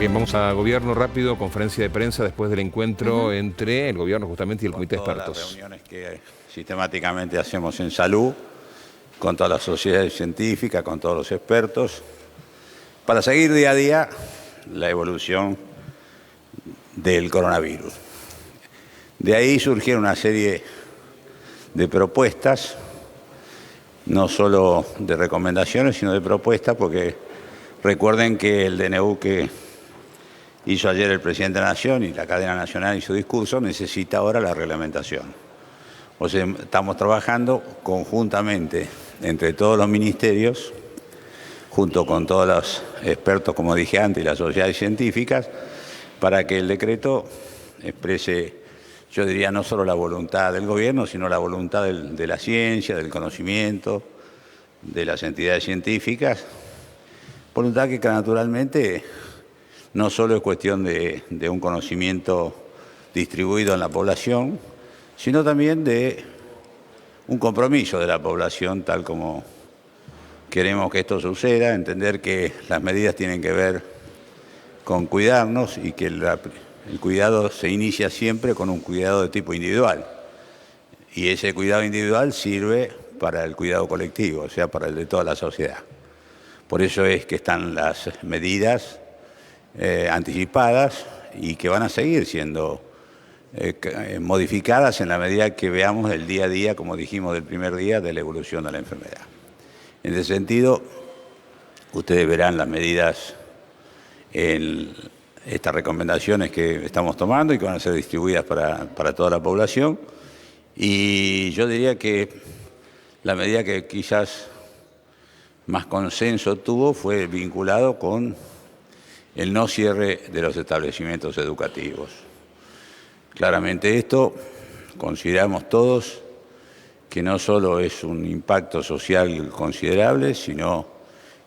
Bien, vamos a gobierno rápido, conferencia de prensa después del encuentro entre el gobierno justamente y el comité de expertos. Las reuniones que sistemáticamente hacemos en salud, con todas las sociedades científicas, con todos los expertos, para seguir día a día la evolución del coronavirus. De ahí surgieron una serie de propuestas, no solo de recomendaciones, sino de propuestas, porque recuerden que el DNU que hizo ayer el presidente de la Nación y la cadena nacional y su discurso necesita ahora la reglamentación. O sea, estamos trabajando conjuntamente entre todos los ministerios, junto con todos los expertos, como dije antes, y las sociedades científicas, para que el decreto exprese, yo diría, no solo la voluntad del gobierno, sino la voluntad de la ciencia, del conocimiento, de las entidades científicas, voluntad que naturalmente no solo es cuestión de un conocimiento distribuido en la población, sino también de un compromiso de la población, tal como queremos que esto suceda, entender que las medidas tienen que ver con cuidarnos y que el cuidado se inicia siempre con un cuidado de tipo individual. Y ese cuidado individual sirve para el cuidado colectivo, o sea, para el de toda la sociedad. Por eso es que están las medidas anticipadas y que van a seguir siendo modificadas en la medida que veamos el día a día, como dijimos del primer día, de la evolución de la enfermedad. En ese sentido, ustedes verán las medidas en estas recomendaciones que estamos tomando y que van a ser distribuidas para toda la población. Y yo diría que la medida que quizás más consenso tuvo fue vinculado con el no cierre de los establecimientos educativos. Claramente esto consideramos todos que no solo es un impacto social considerable, sino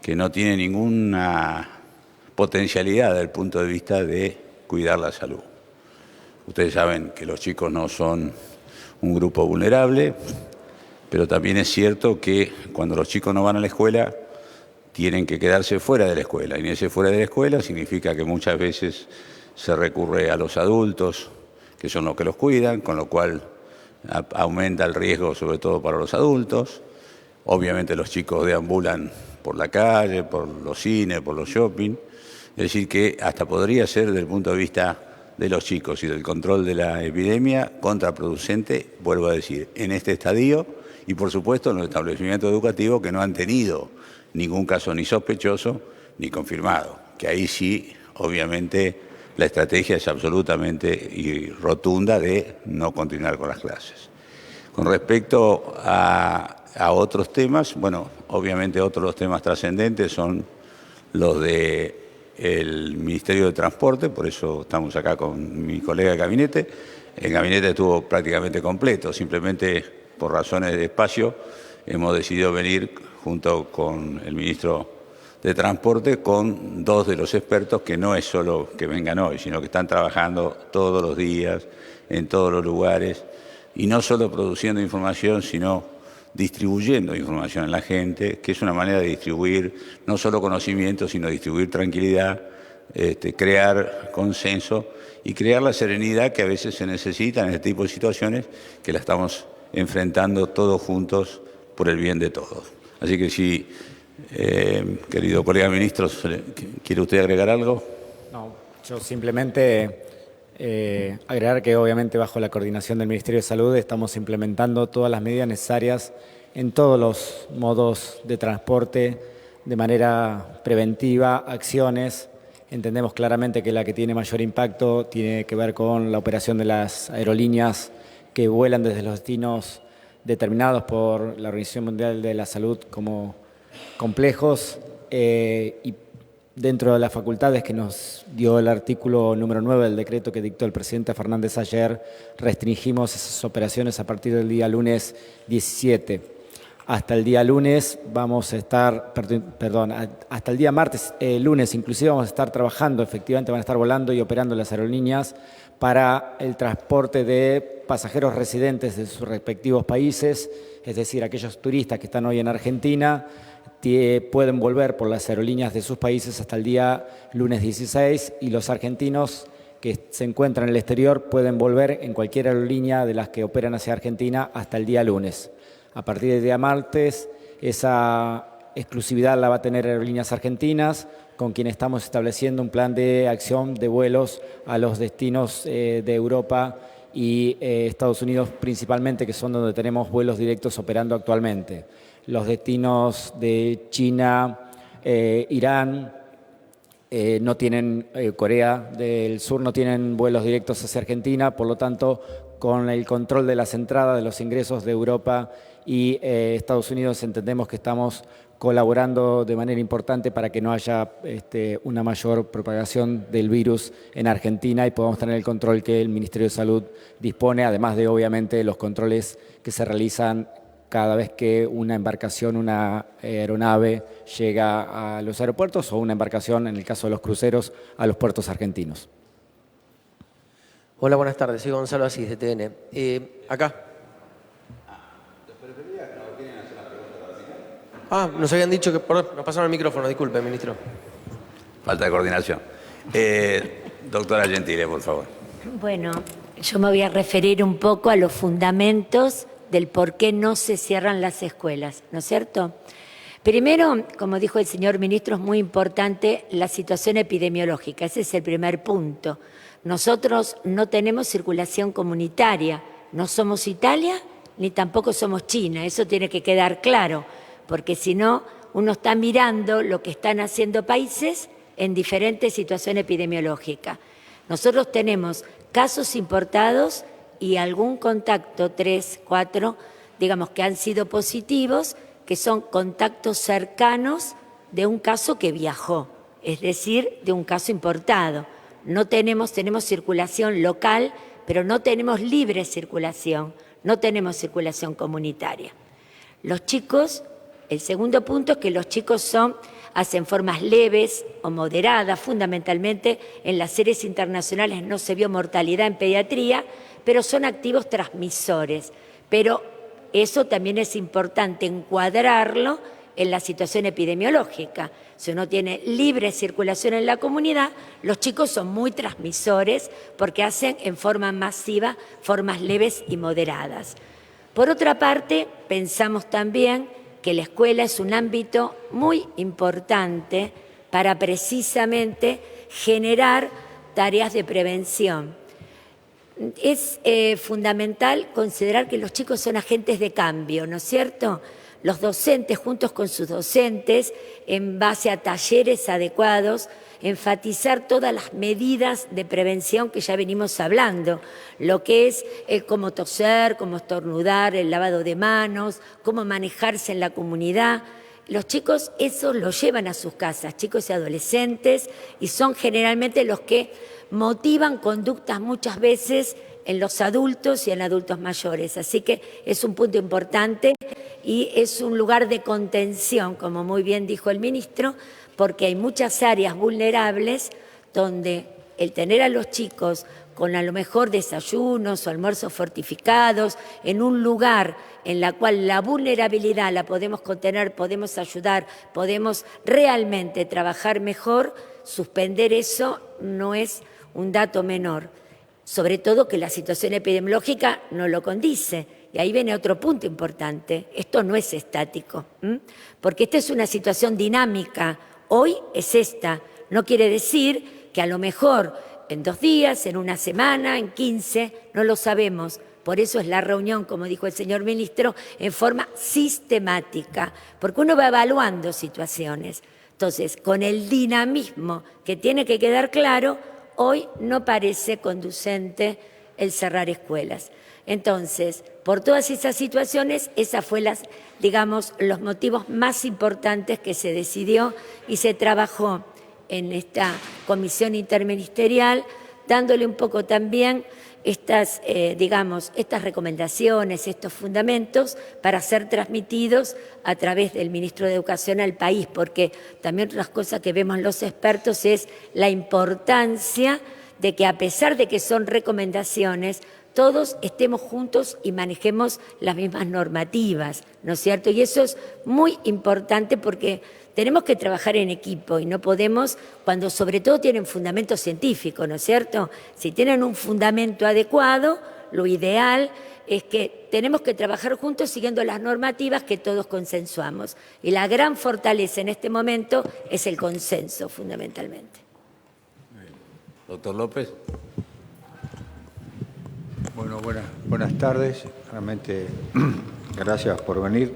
que no tiene ninguna potencialidad desde el punto de vista de cuidar la salud. Ustedes saben que los chicos no son un grupo vulnerable, pero también es cierto que cuando los chicos no van a la escuela, tienen que quedarse fuera de la escuela. Y en ese fuera de la escuela significa que muchas veces se recurre a los adultos, que son los que los cuidan, con lo cual aumenta el riesgo sobre todo para los adultos. Obviamente los chicos deambulan por la calle, por los cines, por los shopping. Es decir, que hasta podría ser, desde el punto de vista de los chicos y del control de la epidemia, contraproducente, vuelvo a decir, en este estadio y, por supuesto, en los establecimientos educativos que no han tenido ningún caso ni sospechoso ni confirmado, que ahí sí, obviamente, la estrategia es absolutamente y rotunda de no continuar con las clases. Con respecto a otros temas, bueno, obviamente otros los temas trascendentes son los del Ministerio de Transporte, por eso estamos acá con mi colega de gabinete. El gabinete estuvo prácticamente completo, simplemente por razones de espacio hemos decidido venir junto con el ministro de Transporte con dos de los expertos que no es solo que vengan hoy, sino que están trabajando todos los días, en todos los lugares, y no solo produciendo información, sino distribuyendo información a la gente, que es una manera de distribuir no solo conocimiento, sino distribuir tranquilidad, crear consenso y crear la serenidad que a veces se necesita en este tipo de situaciones que la estamos enfrentando todos juntos por el bien de todos. Así que si, querido colega ministro, ¿quiere usted agregar algo? No, yo simplemente agregar que obviamente bajo la coordinación del Ministerio de Salud estamos implementando todas las medidas necesarias en todos los modos de transporte de manera preventiva, acciones. Entendemos claramente que la que tiene mayor impacto tiene que ver con la operación de las aerolíneas que vuelan desde los destinos determinados por la Organización Mundial de la Salud como complejos y dentro de las facultades que nos dio el artículo número 9 del decreto que dictó el presidente Fernández ayer, restringimos esas operaciones a partir del día lunes 17. Hasta el día lunes vamos a estar, hasta el día martes, lunes inclusive vamos a estar trabajando, efectivamente van a estar volando y operando las aerolíneas para el transporte de pasajeros residentes de sus respectivos países, es decir, aquellos turistas que están hoy en Argentina, pueden volver por las aerolíneas de sus países hasta el día lunes 16 y los argentinos que se encuentran en el exterior pueden volver en cualquier aerolínea de las que operan hacia Argentina hasta el día lunes. A partir del día martes, esa exclusividad la va a tener Aerolíneas Argentinas, con quien estamos estableciendo un plan de acción de vuelos a los destinos de Europa y Estados Unidos principalmente, que son donde tenemos vuelos directos operando actualmente. Los destinos de China, Irán, no tienen, Corea del Sur no tienen vuelos directos hacia Argentina, por lo tanto, con el control de las entradas, de los ingresos de Europa y Estados Unidos, entendemos que estamos colaborando de manera importante para que no haya una mayor propagación del virus en Argentina y podamos tener el control que el Ministerio de Salud dispone, además de, obviamente, los controles que se realizan cada vez que una embarcación, una aeronave llega a los aeropuertos o una embarcación, en el caso de los cruceros, a los puertos argentinos. Hola, buenas tardes. Soy Gonzalo Asís, de TN. Acá. Nos habían dicho que... Perdón, nos pasaron el micrófono, disculpe, ministro. Falta de coordinación. Doctora Gentile, por favor. Bueno, yo me voy a referir un poco a los fundamentos del por qué no se cierran las escuelas, ¿no es cierto? Primero, como dijo el señor ministro, es muy importante la situación epidemiológica. Ese es el primer punto. Nosotros no tenemos circulación comunitaria. No somos Italia ni tampoco somos China. Eso tiene que quedar claro, porque si no, uno está mirando lo que están haciendo países en diferentes situaciones epidemiológicas. Nosotros tenemos casos importados y algún contacto, 3, 4, digamos que han sido positivos, que son contactos cercanos de un caso que viajó, es decir, de un caso importado. No tenemos circulación local, pero no tenemos libre circulación, no tenemos circulación comunitaria. Los chicos, el segundo punto es que los chicos hacen formas leves o moderadas, fundamentalmente en las series internacionales no se vio mortalidad en pediatría, pero son activos transmisores. Pero eso también es importante encuadrarlo en la situación epidemiológica. Si uno tiene libre circulación en la comunidad, los chicos son muy transmisores porque hacen en forma masiva formas leves y moderadas. Por otra parte, pensamos también que la escuela es un ámbito muy importante para precisamente generar tareas de prevención. Es fundamental considerar que los chicos son agentes de cambio, ¿no es cierto? Los docentes, juntos con sus docentes, en base a talleres adecuados, enfatizar todas las medidas de prevención que ya venimos hablando, lo que es cómo toser, cómo estornudar, el lavado de manos, cómo manejarse en la comunidad. Los chicos eso lo llevan a sus casas, chicos y adolescentes, y son generalmente los que motivan conductas muchas veces en los adultos y en adultos mayores. Así que es un punto importante y es un lugar de contención, como muy bien dijo el ministro, porque hay muchas áreas vulnerables donde el tener a los chicos con a lo mejor desayunos o almuerzos fortificados, en un lugar en la cual la vulnerabilidad la podemos contener, podemos ayudar, podemos realmente trabajar mejor, suspender eso no es un dato menor. Sobre todo que la situación epidemiológica no lo condice. Y ahí viene otro punto importante. Esto no es estático, porque esta es una situación dinámica. Hoy es esta. No quiere decir que a lo mejor en 2 días, en una semana, en 15, no lo sabemos. Por eso es la reunión, como dijo el señor ministro, en forma sistemática, porque uno va evaluando situaciones. Entonces, con el dinamismo que tiene que quedar claro, hoy no parece conducente el cerrar escuelas. Entonces, por todas esas situaciones, esas fueron los motivos más importantes que se decidió y se trabajó en esta comisión interministerial, dándole un poco también estas recomendaciones, estos fundamentos para ser transmitidos a través del ministro de Educación al país, porque también otras cosas que vemos los expertos es la importancia de que a pesar de que son recomendaciones, todos estemos juntos y manejemos las mismas normativas, ¿no es cierto? Y eso es muy importante porque tenemos que trabajar en equipo y no podemos, cuando sobre todo tienen fundamento científico, ¿no es cierto? Si tienen un fundamento adecuado, lo ideal es que tenemos que trabajar juntos siguiendo las normativas que todos consensuamos. Y la gran fortaleza en este momento es el consenso, fundamentalmente. Doctor López. Bueno, buenas tardes. Realmente, gracias por venir.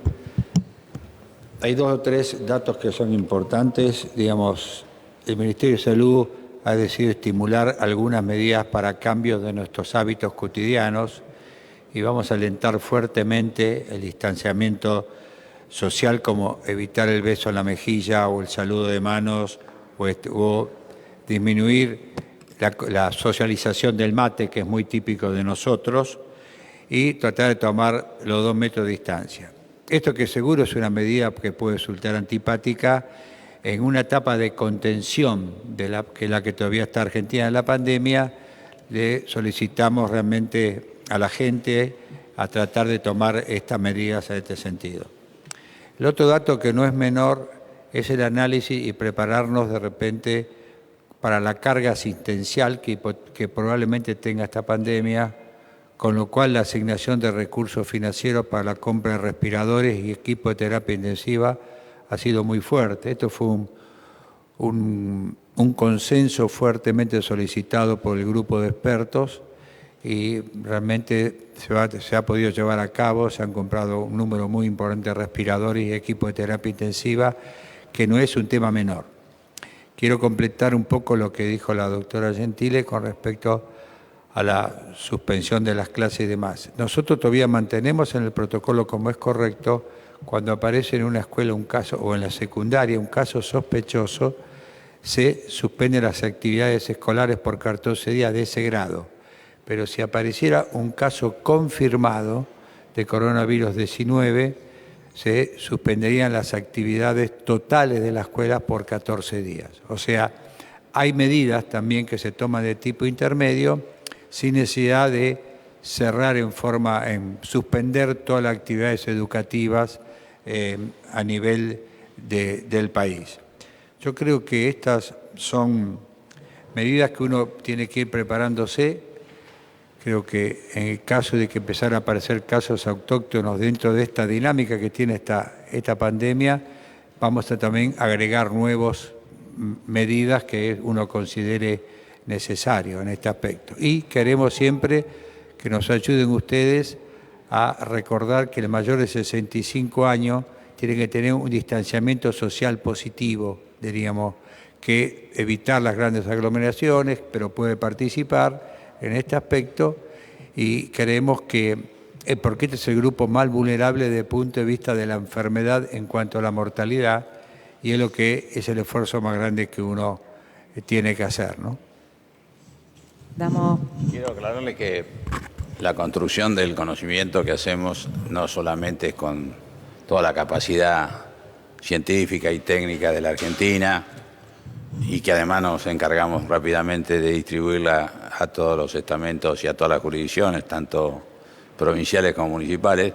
Hay 2 o 3 datos que son importantes. Digamos, el Ministerio de Salud ha decidido estimular algunas medidas para cambios de nuestros hábitos cotidianos y vamos a alentar fuertemente el distanciamiento social, como evitar el beso en la mejilla o el saludo de manos o disminuir la socialización del mate, que es muy típico de nosotros, y tratar de tomar los 2 metros de distancia. Esto, que seguro es una medida que puede resultar antipática en una etapa de contención de la que todavía está Argentina en la pandemia, le solicitamos realmente a la gente a tratar de tomar estas medidas en este sentido. El otro dato que no es menor es el análisis y prepararnos de repente para la carga asistencial que probablemente tenga esta pandemia, con lo cual la asignación de recursos financieros para la compra de respiradores y equipos de terapia intensiva ha sido muy fuerte. Esto fue un consenso fuertemente solicitado por el grupo de expertos y realmente se ha podido llevar a cabo. Se han comprado un número muy importante de respiradores y equipos de terapia intensiva, que no es un tema menor. Quiero completar un poco lo que dijo la doctora Gentile con respecto a la suspensión de las clases y demás. Nosotros todavía mantenemos en el protocolo, como es correcto, cuando aparece en una escuela un caso, o en la secundaria, un caso sospechoso, se suspenden las actividades escolares por 14 días de ese grado. Pero si apareciera un caso confirmado de coronavirus 19, se suspenderían las actividades totales de la escuela por 14 días. O sea, hay medidas también que se toman de tipo intermedio, sin necesidad de cerrar en suspender todas las actividades educativas a nivel del país. Yo creo que estas son medidas que uno tiene que ir preparándose. Creo que en el caso de que empezara a aparecer casos autóctonos dentro de esta dinámica que tiene esta pandemia, vamos a también agregar nuevas medidas que uno considere necesario en este aspecto. Y queremos siempre que nos ayuden ustedes a recordar que el mayor de 65 años tiene que tener un distanciamiento social positivo, diríamos, que evitar las grandes aglomeraciones, pero puede participar en este aspecto, y creemos que, porque este es el grupo más vulnerable desde el punto de vista de la enfermedad en cuanto a la mortalidad, y es lo que es el esfuerzo más grande que uno tiene que hacer, ¿no? Quiero aclararle que la construcción del conocimiento que hacemos no solamente es con toda la capacidad científica y técnica de la Argentina, y que además nos encargamos rápidamente de distribuirla a todos los estamentos y a todas las jurisdicciones, tanto provinciales como municipales,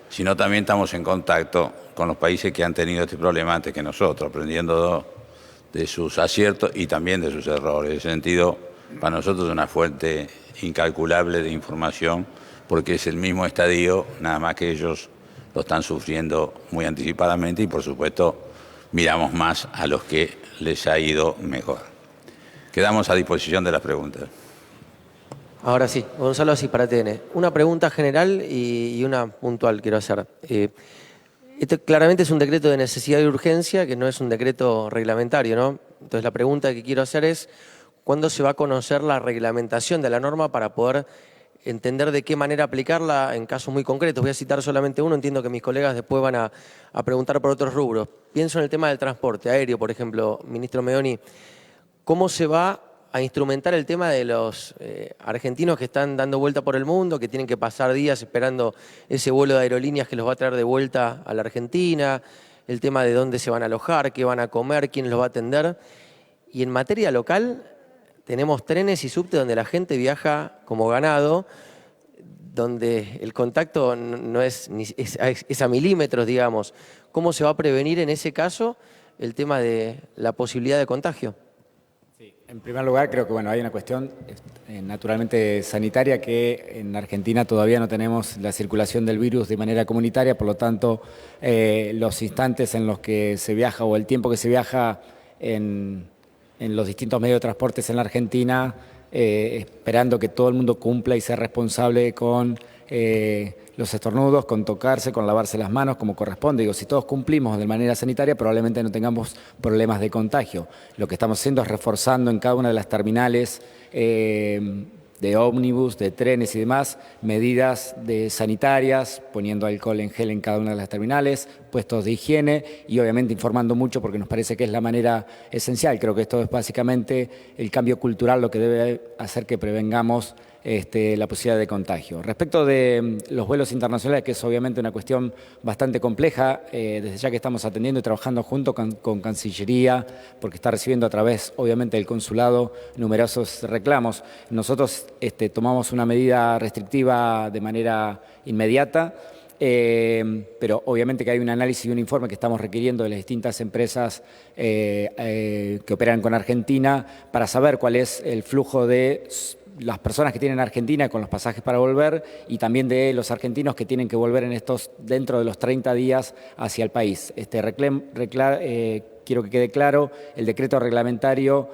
sino también estamos en contacto con los países que han tenido este problema antes que nosotros, aprendiendo de sus aciertos y también de sus errores. En ese sentido, para nosotros es una fuente incalculable de información, porque es el mismo estadio, nada más que ellos lo están sufriendo muy anticipadamente, y por supuesto miramos más a los que les ha ido mejor. Quedamos a disposición de las preguntas. Ahora sí, Gonzalo Asíparatene. Una pregunta general y una puntual quiero hacer. Este claramente es un decreto de necesidad y urgencia, que no es un decreto reglamentario, ¿no? Entonces la pregunta que quiero hacer es, ¿cuándo se va a conocer la reglamentación de la norma para poder entender de qué manera aplicarla en casos muy concretos? Voy a citar solamente uno, entiendo que mis colegas después van a preguntar por otros rubros. Pienso en el tema del transporte aéreo, por ejemplo, ministro Meoni. ¿Cómo se va a instrumentar el tema de los argentinos que están dando vuelta por el mundo, que tienen que pasar días esperando ese vuelo de aerolíneas que los va a traer de vuelta a la Argentina? El tema de dónde se van a alojar, qué van a comer, quién los va a atender. Y en materia local, tenemos trenes y subte donde la gente viaja como ganado donde el contacto no es a milímetros, digamos, ¿cómo se va a prevenir en ese caso el tema de la posibilidad de contagio? Sí, en primer lugar, creo que hay una cuestión naturalmente sanitaria, que en Argentina todavía no tenemos la circulación del virus de manera comunitaria, por lo tanto, los instantes en los que se viaja o el tiempo que se viaja en los distintos medios de transportes en la Argentina, esperando que todo el mundo cumpla y sea responsable con los estornudos, con tocarse, con lavarse las manos como corresponde. Digo, si todos cumplimos de manera sanitaria, probablemente no tengamos problemas de contagio. Lo que estamos haciendo es reforzando en cada una de las terminales de ómnibus, de trenes y demás, medidas sanitarias, poniendo alcohol en gel en cada una de las terminales, puestos de higiene y obviamente informando mucho, porque nos parece que es la manera esencial. Creo que esto es básicamente el cambio cultural lo que debe hacer que prevengamos la posibilidad de contagio. Respecto de los vuelos internacionales, que es obviamente una cuestión bastante compleja, desde ya que estamos atendiendo y trabajando junto con Cancillería, porque está recibiendo a través, obviamente, del consulado numerosos reclamos. Nosotros tomamos una medida restrictiva de manera inmediata, pero obviamente que hay un análisis y un informe que estamos requiriendo de las distintas empresas que operan con Argentina para saber cuál es el flujo de las personas que tienen Argentina con los pasajes para volver y también de los argentinos que tienen que volver dentro de los 30 días hacia el país. Quiero que quede claro, el decreto reglamentario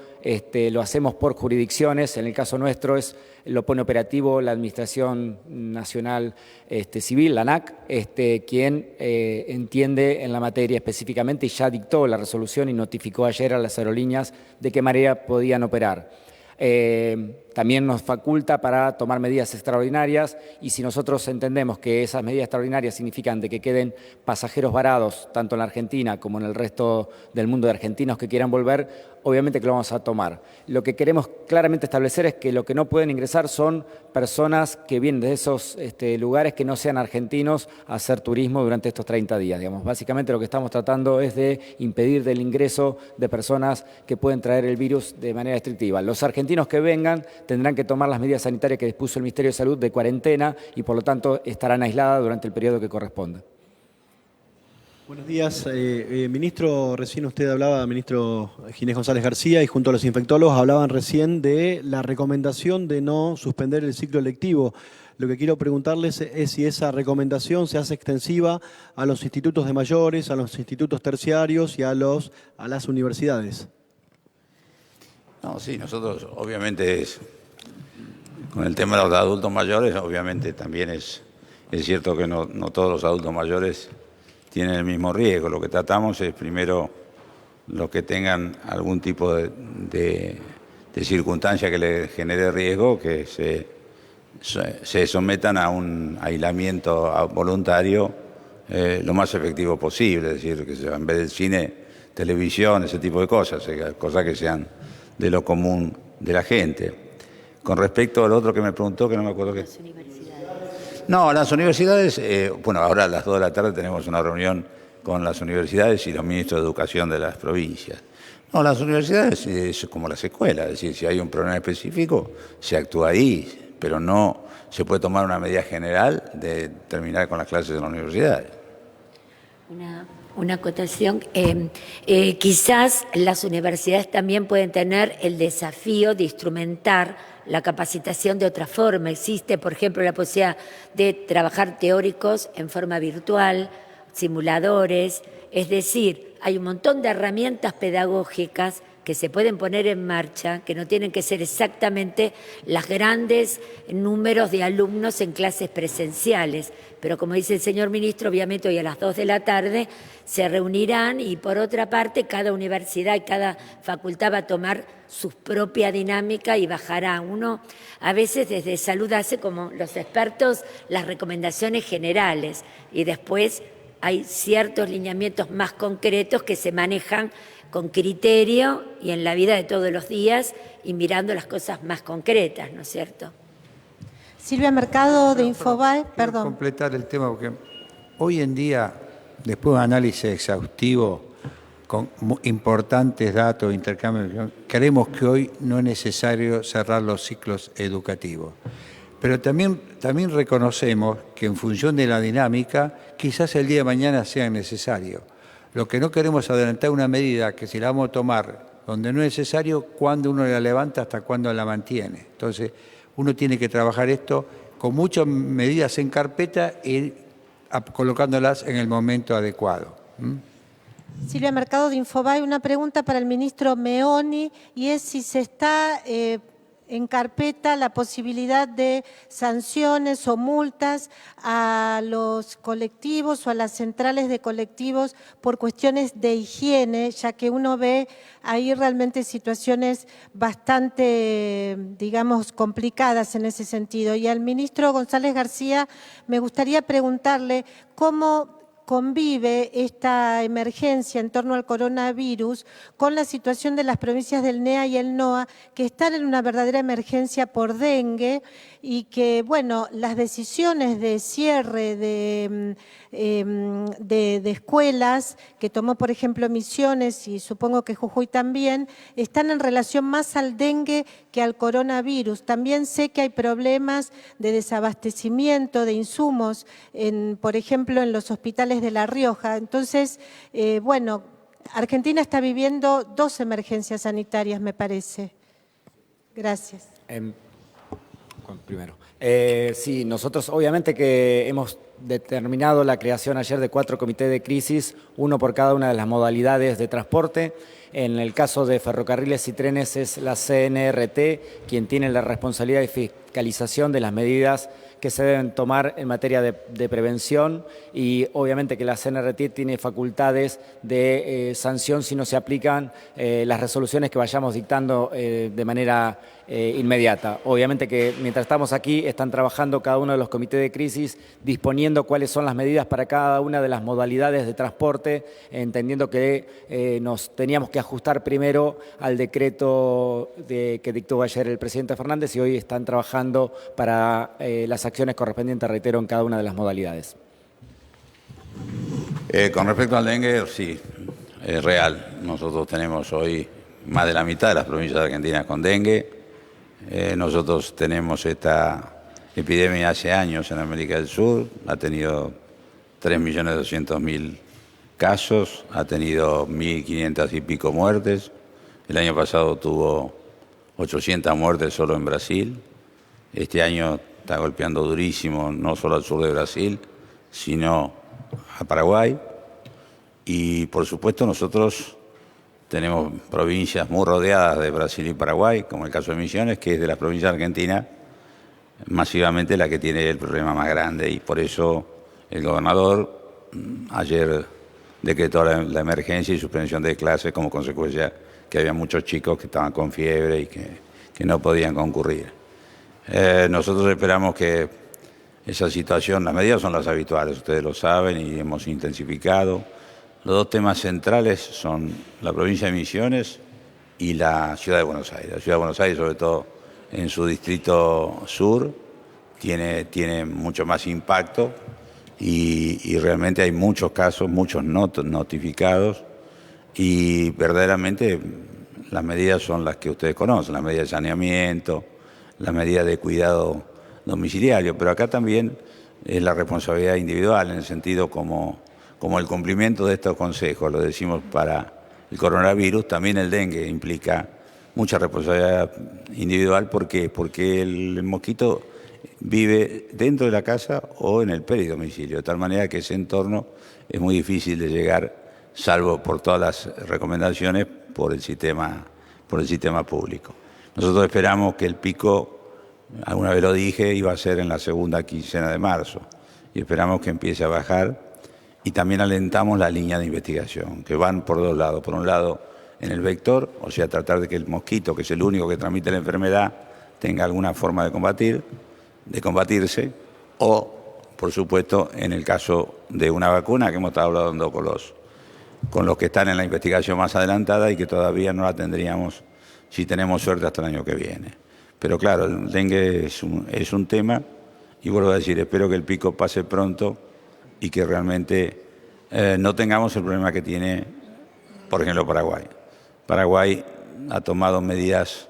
lo hacemos por jurisdicciones. En el caso nuestro lo pone operativo la Administración Nacional Civil, la ANAC, quien entiende en la materia específicamente y ya dictó la resolución y notificó ayer a las aerolíneas de qué manera podían operar. También nos faculta para tomar medidas extraordinarias y si nosotros entendemos que esas medidas extraordinarias significan de que queden pasajeros varados tanto en la Argentina como en el resto del mundo de argentinos que quieran volver, obviamente que lo vamos a tomar. Lo que queremos claramente establecer es que lo que no pueden ingresar son personas que vienen de esos lugares que no sean argentinos a hacer turismo durante estos 30 días. Digamos. Básicamente lo que estamos tratando es de impedir el ingreso de personas que pueden traer el virus de manera restrictiva. Los argentinos que vengan tendrán que tomar las medidas sanitarias que dispuso el Ministerio de Salud de cuarentena y por lo tanto estarán aisladas durante el periodo que corresponda. Buenos días, ministro. Recién usted hablaba, ministro Ginés González García, y junto a los infectólogos hablaban recién de la recomendación de no suspender el ciclo lectivo. Lo que quiero preguntarles es si esa recomendación se hace extensiva a los institutos de mayores, a los institutos terciarios y a las universidades. No, sí, nosotros obviamente con el tema de los adultos mayores, obviamente también es cierto que no todos los adultos mayores tienen el mismo riesgo. Lo que tratamos es primero los que tengan algún tipo de circunstancia que les genere riesgo, que se sometan a un aislamiento voluntario lo más efectivo posible, es decir, que en vez del cine, televisión, ese tipo de cosas que sean de lo común de la gente. Con respecto al otro que me preguntó, que no me acuerdo qué. Las universidades. No, las universidades, ahora a las 2 de la tarde tenemos una reunión con las universidades y los ministros de educación de las provincias. No, las universidades es como las escuelas, es decir, si hay un problema específico, se actúa ahí, pero no se puede tomar una medida general de terminar con las clases en las universidades. Una acotación. Quizás las universidades también pueden tener el desafío de instrumentar la capacitación de otra forma. Existe, por ejemplo, la posibilidad de trabajar teóricos en forma virtual, simuladores, es decir, hay un montón de herramientas pedagógicas que se pueden poner en marcha, que no tienen que ser exactamente los grandes números de alumnos en clases presenciales. Pero como dice el señor ministro, obviamente hoy a las 2 de la tarde se reunirán y por otra parte cada universidad y cada facultad va a tomar su propia dinámica y bajará. Uno a veces desde salud hace como los expertos las recomendaciones generales y después hay ciertos lineamientos más concretos que se manejan con criterio y en la vida de todos los días y mirando las cosas más concretas, ¿no es cierto? Silvia Mercado de Infobae, Quiero perdón. completar el tema porque hoy en día, después de un análisis exhaustivo con importantes datos, intercambios, creemos que hoy no es necesario cerrar los ciclos educativos. Pero también reconocemos que en función de la dinámica, quizás el día de mañana sea necesario. Lo que no queremos es adelantar una medida que si la vamos a tomar donde no es necesario, cuándo uno la levanta, hasta cuándo la mantiene. Entonces, uno tiene que trabajar esto con muchas medidas en carpeta y colocándolas en el momento adecuado. Silvia Mercado de Infobae, una pregunta para el ministro Meoni, y es si se está en carpeta la posibilidad de sanciones o multas a los colectivos o a las centrales de colectivos por cuestiones de higiene, ya que uno ve ahí realmente situaciones bastante, digamos, complicadas en ese sentido. Y al ministro González García me gustaría preguntarle cómo convive esta emergencia en torno al coronavirus con la situación de las provincias del NEA y el NOA, que están en una verdadera emergencia por dengue y que, bueno, las decisiones de cierre de escuelas que tomó, por ejemplo, Misiones y supongo que Jujuy también, están en relación más al dengue que al coronavirus. También sé que hay problemas de desabastecimiento de insumos, por ejemplo, en los hospitales de La Rioja. Entonces, bueno, Argentina está viviendo 2 emergencias sanitarias, me parece. Gracias. Primero. Sí, nosotros obviamente que hemos determinado la creación ayer de 4 comités de crisis, uno por cada una de las modalidades de transporte. En el caso de ferrocarriles y trenes es la CNRT quien tiene la responsabilidad de fiscalización de las medidas que se deben tomar en materia de prevención y obviamente que la CNRT tiene facultades de sanción si no se aplican las resoluciones que vayamos dictando de manera inmediata. Obviamente que mientras estamos aquí están trabajando cada uno de los comités de crisis disponiendo cuáles son las medidas para cada una de las modalidades de transporte, entendiendo que nos teníamos que ajustar primero al decreto que dictó ayer el presidente Fernández y hoy están trabajando para las acciones correspondientes, reitero, en cada una de las modalidades. Con respecto al dengue, sí, es real. Nosotros tenemos hoy más de la mitad de las provincias argentinas con dengue. Nosotros tenemos esta epidemia hace años en América del Sur, ha tenido 3.200.000 casos, ha tenido 1.500 y pico muertes. El año pasado tuvo 800 muertes solo en Brasil. Este año está golpeando durísimo, no solo al sur de Brasil, sino a Paraguay. Y por supuesto nosotros tenemos provincias muy rodeadas de Brasil y Paraguay, como el caso de Misiones, que es de las provincias argentinas masivamente la que tiene el problema más grande. Y por eso el gobernador ayer decretó la emergencia y suspensión de clases como consecuencia que había muchos chicos que estaban con fiebre y que no podían concurrir. Nosotros esperamos que esa situación, las medidas son las habituales, ustedes lo saben y hemos intensificado. Los 2 temas centrales son la provincia de Misiones y la ciudad de Buenos Aires. La ciudad de Buenos Aires, sobre todo en su distrito sur, tiene mucho más impacto y realmente hay muchos casos, muchos notificados y verdaderamente las medidas son las que ustedes conocen, las medidas de saneamiento, las medidas de cuidado domiciliario, pero acá también es la responsabilidad individual en el sentido como el cumplimiento de estos consejos, lo decimos para el coronavirus, también el dengue implica mucha responsabilidad individual. ¿Por qué? Porque el mosquito vive dentro de la casa o en el peridomicilio, de tal manera que ese entorno es muy difícil de llegar, salvo por todas las recomendaciones por el sistema público. Nosotros esperamos que el pico, alguna vez lo dije, iba a ser en la segunda quincena de marzo y esperamos que empiece a bajar. Y también alentamos la línea de investigación, que van por 2 lados. Por un lado, en el vector, o sea, tratar de que el mosquito, que es el único que transmite la enfermedad, tenga alguna forma de combatirse, o, por supuesto, en el caso de una vacuna que hemos estado hablando con los que están en la investigación más adelantada y que todavía no la tendríamos, si tenemos suerte, hasta el año que viene. Pero claro, el dengue es un tema, y vuelvo a decir, espero que el pico pase pronto y que realmente no tengamos el problema que tiene, por ejemplo, Paraguay. Paraguay ha tomado medidas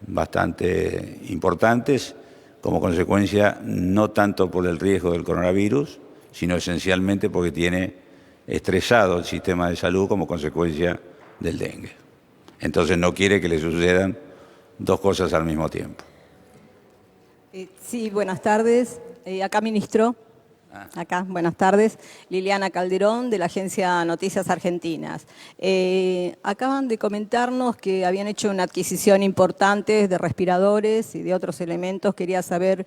bastante importantes como consecuencia no tanto por el riesgo del coronavirus, sino esencialmente porque tiene estresado el sistema de salud como consecuencia del dengue. Entonces no quiere que le sucedan dos cosas al mismo tiempo. Sí, buenas tardes. Acá, ministro. Acá, buenas tardes. Liliana Calderón, de la agencia Noticias Argentinas. Acaban de comentarnos que habían hecho una adquisición importante de respiradores y de otros elementos. Quería saber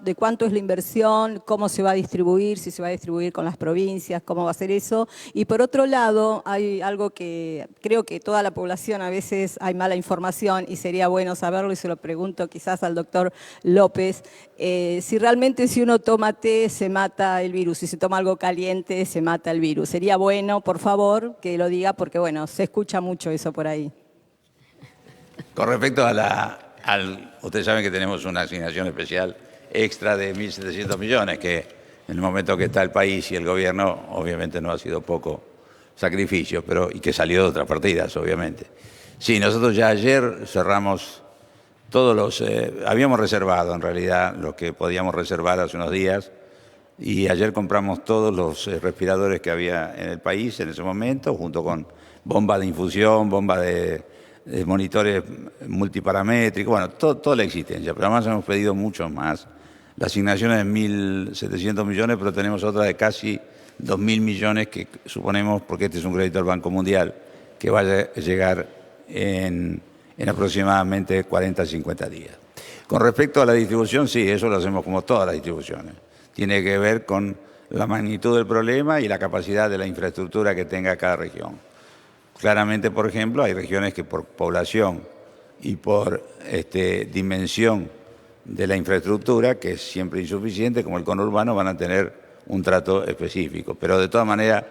de cuánto es la inversión, cómo se va a distribuir, si se va a distribuir con las provincias, cómo va a ser eso. Y por otro lado, hay algo que creo que toda la población a veces hay mala información y sería bueno saberlo, y se lo pregunto quizás al doctor López. Si realmente si uno toma té se mata el virus, si se toma algo caliente se mata el virus. Sería bueno, por favor, que lo diga porque, bueno, se escucha mucho eso por ahí. Con respecto a ustedes saben que tenemos una asignación especial extra de 1.700 millones, que en el momento que está el país y el gobierno, obviamente no ha sido poco sacrificio, y que salió de otras partidas, obviamente. Sí, nosotros ya ayer cerramos todos los... habíamos reservado, en realidad, lo que podíamos reservar hace unos días, y ayer compramos todos los respiradores que había en el país en ese momento, junto con bombas de infusión, bombas de monitores multiparamétricos, bueno, toda la existencia. Pero además hemos pedido muchos más. La asignación es de 1.700 millones, pero tenemos otra de casi 2.000 millones que suponemos, porque este es un crédito del Banco Mundial, que va a llegar en aproximadamente 40 50 días. Con respecto a la distribución, sí, eso lo hacemos como todas las distribuciones. Tiene que ver con la magnitud del problema y la capacidad de la infraestructura que tenga cada región. Claramente, por ejemplo, hay regiones que por población y por dimensión de la infraestructura, que es siempre insuficiente, como el conurbano, van a tener un trato específico. Pero de todas maneras,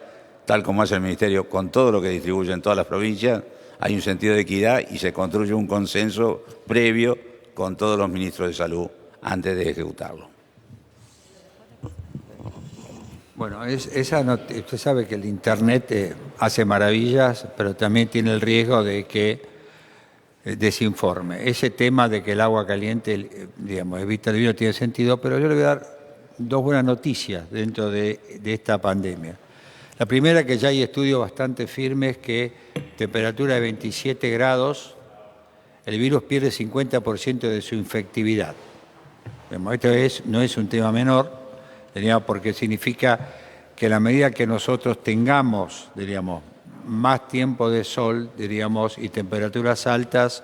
tal como hace el Ministerio con todo lo que distribuye en todas las provincias, hay un sentido de equidad y se construye un consenso previo con todos los ministros de salud antes de ejecutarlo. Bueno, usted sabe que el Internet hace maravillas, pero también tiene el riesgo de que desinforme. Ese tema de que el agua caliente, digamos, evita el virus tiene sentido, pero yo le voy a dar dos buenas noticias dentro de esta pandemia. La primera, que ya hay estudios bastante firmes que temperatura de 27 grados, el virus pierde 50% de su infectividad. Esto no es un tema menor, porque significa que a la medida que nosotros tengamos, más tiempo de sol, y temperaturas altas,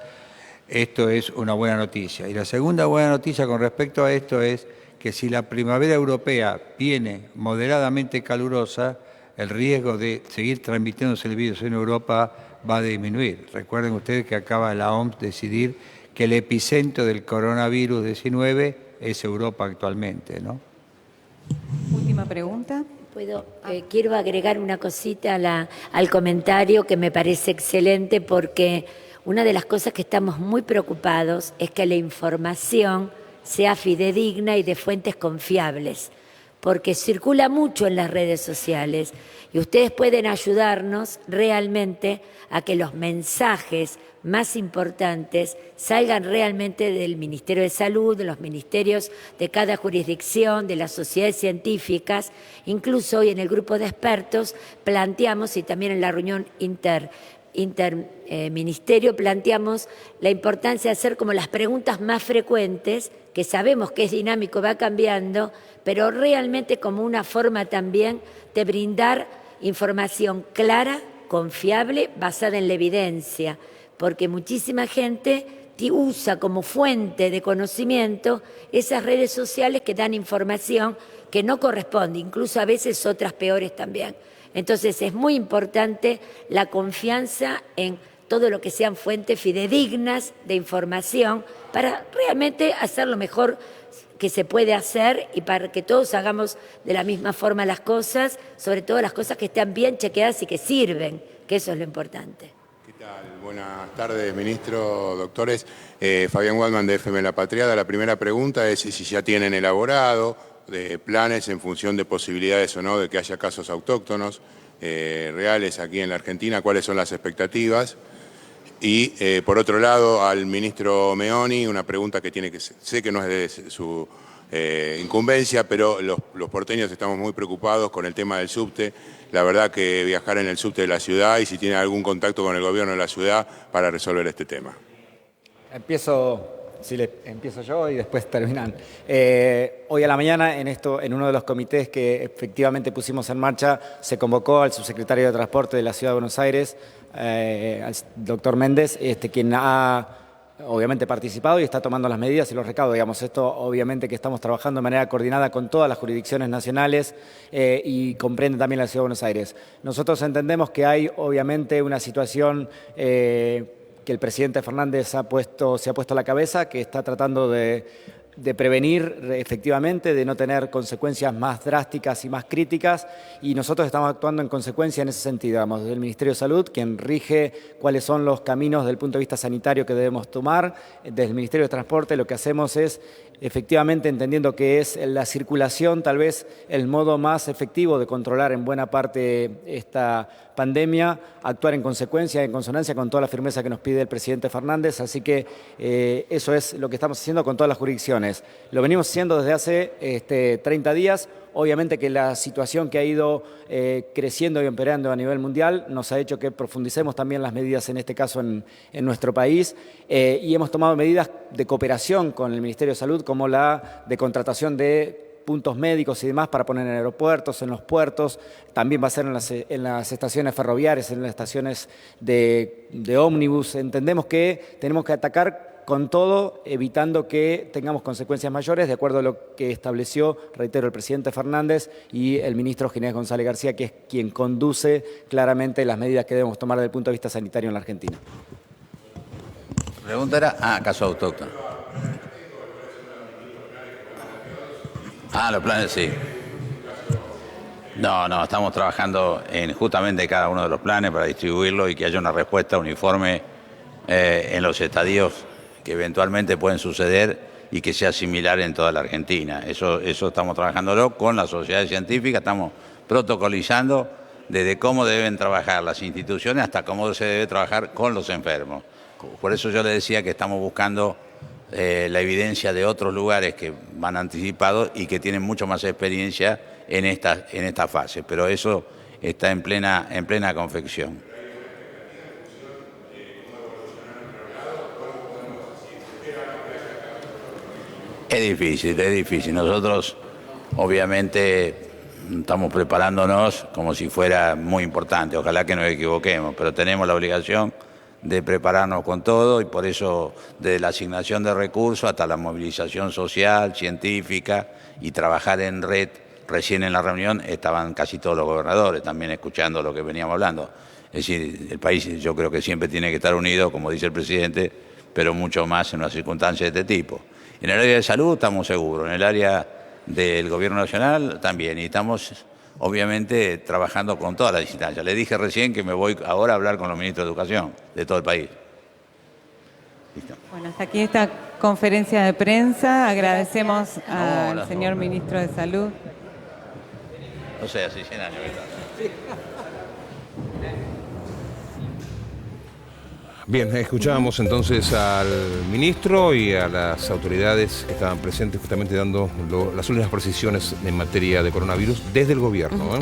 esto es una buena noticia. Y la segunda buena noticia con respecto a esto es que si la primavera europea viene moderadamente calurosa, el riesgo de seguir transmitiéndose el virus en Europa va a disminuir. Recuerden ustedes que acaba la OMS decidir que el epicentro del coronavirus 19 es Europa actualmente, ¿no? Última pregunta. Quiero agregar una cosita al comentario que me parece excelente, porque una de las cosas que estamos muy preocupados es que la información sea fidedigna y de fuentes confiables, porque circula mucho en las redes sociales y ustedes pueden ayudarnos realmente a que los mensajes más importantes salgan realmente del Ministerio de Salud, de los ministerios de cada jurisdicción, de las sociedades científicas. Incluso hoy en el grupo de expertos planteamos, y también en la reunión interministerio, planteamos la importancia de hacer como las preguntas más frecuentes, que sabemos que es dinámico, va cambiando, pero realmente como una forma también de brindar información clara, confiable, basada en la evidencia, porque muchísima gente usa como fuente de conocimiento esas redes sociales que dan información que no corresponde, incluso a veces otras peores también. Entonces es muy importante la confianza en todo lo que sean fuentes fidedignas de información para realmente hacer lo mejor que se puede hacer y para que todos hagamos de la misma forma las cosas, sobre todo las cosas que están bien chequeadas y que sirven, que eso es lo importante. ¿Qué tal? Buenas tardes, ministro, doctores. Fabián Waldman, de FM La Patriada. La primera pregunta es si ya tienen elaborado planes en función de posibilidades o no de que haya casos autóctonos reales aquí en la Argentina, cuáles son las expectativas. Y por otro lado, al ministro Meoni, una pregunta que tiene que ser, sé que no es de su incumbencia, pero los porteños estamos muy preocupados con el tema del subte. La verdad que viajar en el subte de la ciudad y si tiene algún contacto con el gobierno de la ciudad para resolver este tema. Empiezo yo y después terminan. Hoy a la mañana en uno de los comités que efectivamente pusimos en marcha se convocó al subsecretario de Transporte de la Ciudad de Buenos Aires, al doctor Méndez, quien ha obviamente participado y está tomando las medidas y los recaudos. Digamos, esto obviamente que estamos trabajando de manera coordinada con todas las jurisdicciones nacionales y comprende también la Ciudad de Buenos Aires. Nosotros entendemos que hay obviamente una situación que el presidente Fernández se ha puesto a la cabeza, que está tratando de prevenir efectivamente, de no tener consecuencias más drásticas y más críticas, y nosotros estamos actuando en consecuencia en ese sentido. Digamos, desde el Ministerio de Salud, quien rige cuáles son los caminos desde el punto de vista sanitario que debemos tomar, desde el Ministerio de Transporte lo que hacemos es efectivamente entendiendo que es la circulación tal vez el modo más efectivo de controlar en buena parte esta pandemia, actuar en consecuencia, en consonancia con toda la firmeza que nos pide el presidente Fernández, así que eso es lo que estamos haciendo con todas las jurisdicciones. Lo venimos haciendo desde hace 30 días. Obviamente que la situación que ha ido creciendo y empeorando a nivel mundial nos ha hecho que profundicemos también las medidas, en este caso en nuestro país, y hemos tomado medidas de cooperación con el Ministerio de Salud, como la de contratación de puntos médicos y demás para poner en aeropuertos, en los puertos, también va a ser en las estaciones ferroviarias, en las estaciones de ómnibus. Entendemos que tenemos que atacar con todo, evitando que tengamos consecuencias mayores, de acuerdo a lo que estableció, reitero, el presidente Fernández y el ministro Ginés González García, que es quien conduce claramente las medidas que debemos tomar desde el punto de vista sanitario en la Argentina. La pregunta era, caso autóctono. Los planes, sí. No, estamos trabajando en justamente cada uno de los planes para distribuirlo y que haya una respuesta uniforme en los estadios que eventualmente pueden suceder y que sea similar en toda la Argentina. Eso estamos trabajándolo con la sociedad científica, estamos protocolizando desde cómo deben trabajar las instituciones hasta cómo se debe trabajar con los enfermos. Por eso yo le decía que estamos buscando la evidencia de otros lugares que van anticipados y que tienen mucho más experiencia en esta fase, pero eso está en plena confección. Es difícil. Nosotros, obviamente, estamos preparándonos como si fuera muy importante. Ojalá que nos equivoquemos, pero tenemos la obligación de prepararnos con todo y por eso, desde la asignación de recursos hasta la movilización social, científica y trabajar en red. Recién en la reunión estaban casi todos los gobernadores también escuchando lo que veníamos hablando. Es decir, el país yo creo que siempre tiene que estar unido, como dice el presidente, pero mucho más en una circunstancia de este tipo. En el área de salud estamos seguros, en el área del gobierno nacional también, y estamos obviamente trabajando con todas las instancias. Le dije recién que me voy ahora a hablar con los ministros de Educación de todo el país. ¿Listo? Bueno, hasta aquí esta conferencia de prensa. Agradecemos al señor ministro de Salud. No sé, hace 100 años que está. Bien, escuchábamos entonces al ministro y a las autoridades que estaban presentes justamente dando las últimas precisiones en materia de coronavirus desde el gobierno.